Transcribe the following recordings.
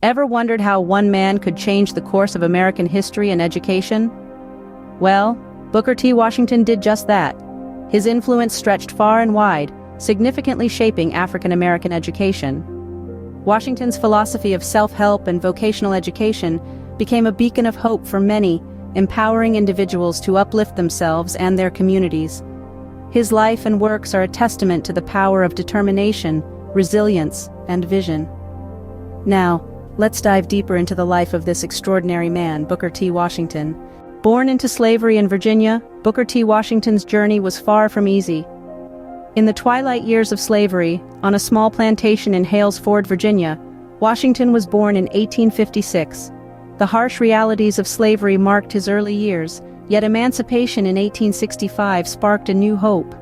Ever wondered how one man could change the course of American history and education? Well, Booker T. Washington did just that. His influence stretched far and wide, significantly shaping African American education. Washington's philosophy of self-help and vocational education became a beacon of hope for many, empowering individuals to uplift themselves and their communities. His life and works are a testament to the power of determination, resilience, and vision. Now, let's dive deeper into the life of this extraordinary man, Booker T. Washington. Born into slavery in Virginia, Booker T. Washington's journey was far from easy. In the twilight years of slavery, on a small plantation in Hales Ford, Virginia, Washington was born in 1856. The harsh realities of slavery marked his early years, yet emancipation in 1865 sparked a new hope.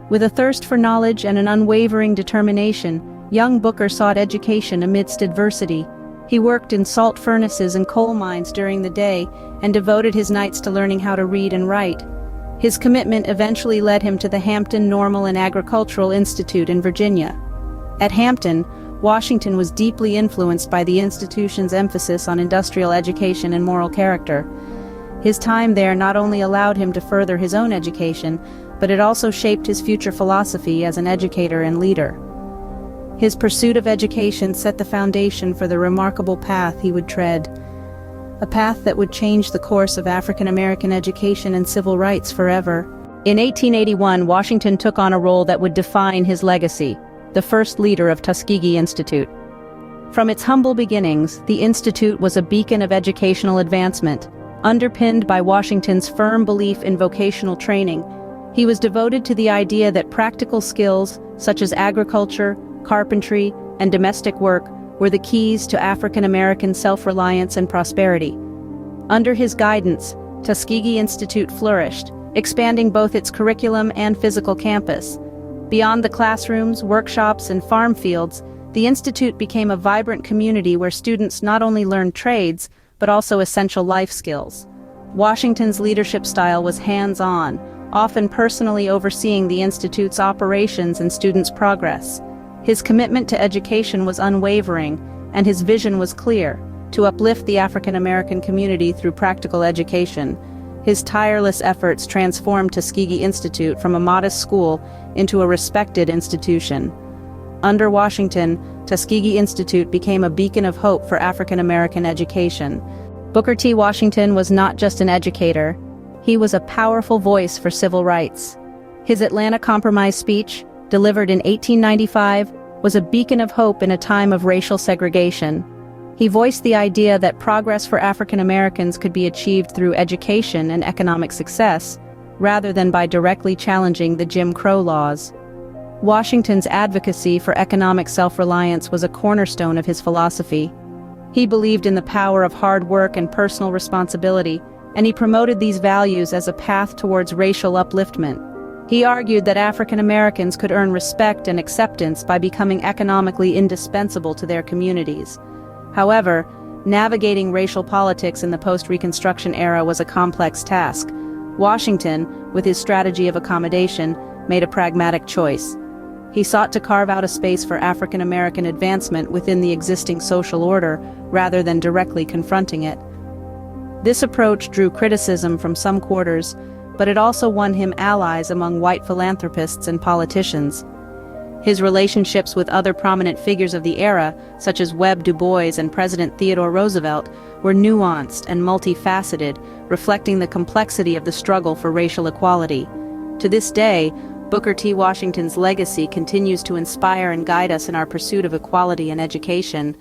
With a thirst for knowledge and an unwavering determination, young Booker sought education amidst adversity. He worked in salt furnaces and coal mines during the day and devoted his nights to learning how to read and write. His commitment eventually led him to the Hampton Normal and Agricultural Institute in Virginia. At Hampton, Washington was deeply influenced by the institution's emphasis on industrial education and moral character. His time there not only allowed him to further his own education, but it also shaped his future philosophy as an educator and leader. His pursuit of education set the foundation for the remarkable path he would tread, a path that would change the course of African American education and civil rights forever. In 1881, Washington took on a role that would define his legacy, the first leader of Tuskegee Institute. From its humble beginnings, the institute was a beacon of educational advancement, underpinned by Washington's firm belief in vocational training. He was devoted to the idea that practical skills, such as agriculture, carpentry, and domestic work, were the keys to African American self-reliance and prosperity. Under his guidance, Tuskegee Institute flourished, expanding both its curriculum and physical campus. Beyond the classrooms, workshops, and farm fields, the institute became a vibrant community where students not only learned trades, but also essential life skills. Washington's leadership style was hands-on, often personally overseeing the institute's operations and students' progress. His commitment to education was unwavering, and his vision was clear: to uplift the African American community through practical education. His tireless efforts transformed Tuskegee Institute from a modest school into a respected institution. Under Washington, Tuskegee Institute became a beacon of hope for African American education. Booker T. Washington was not just an educator, he was a powerful voice for civil rights. His Atlanta Compromise speech, delivered in 1895, was a beacon of hope in a time of racial segregation. He voiced the idea that progress for African Americans could be achieved through education and economic success, rather than by directly challenging the Jim Crow laws. Washington's advocacy for economic self-reliance was a cornerstone of his philosophy. He believed in the power of hard work and personal responsibility, and he promoted these values as a path towards racial upliftment. He argued that African Americans could earn respect and acceptance by becoming economically indispensable to their communities. However, navigating racial politics in the post-Reconstruction era was a complex task. Washington, with his strategy of accommodation, made a pragmatic choice. He sought to carve out a space for African American advancement within the existing social order, rather than directly confronting it. This approach drew criticism from some quarters, but it also won him allies among white philanthropists and politicians. His relationships with other prominent figures of the era, such as Webb Du Bois and President Theodore Roosevelt, were nuanced and multifaceted, reflecting the complexity of the struggle for racial equality. To this day, Booker T. Washington's legacy continues to inspire and guide us in our pursuit of equality and education.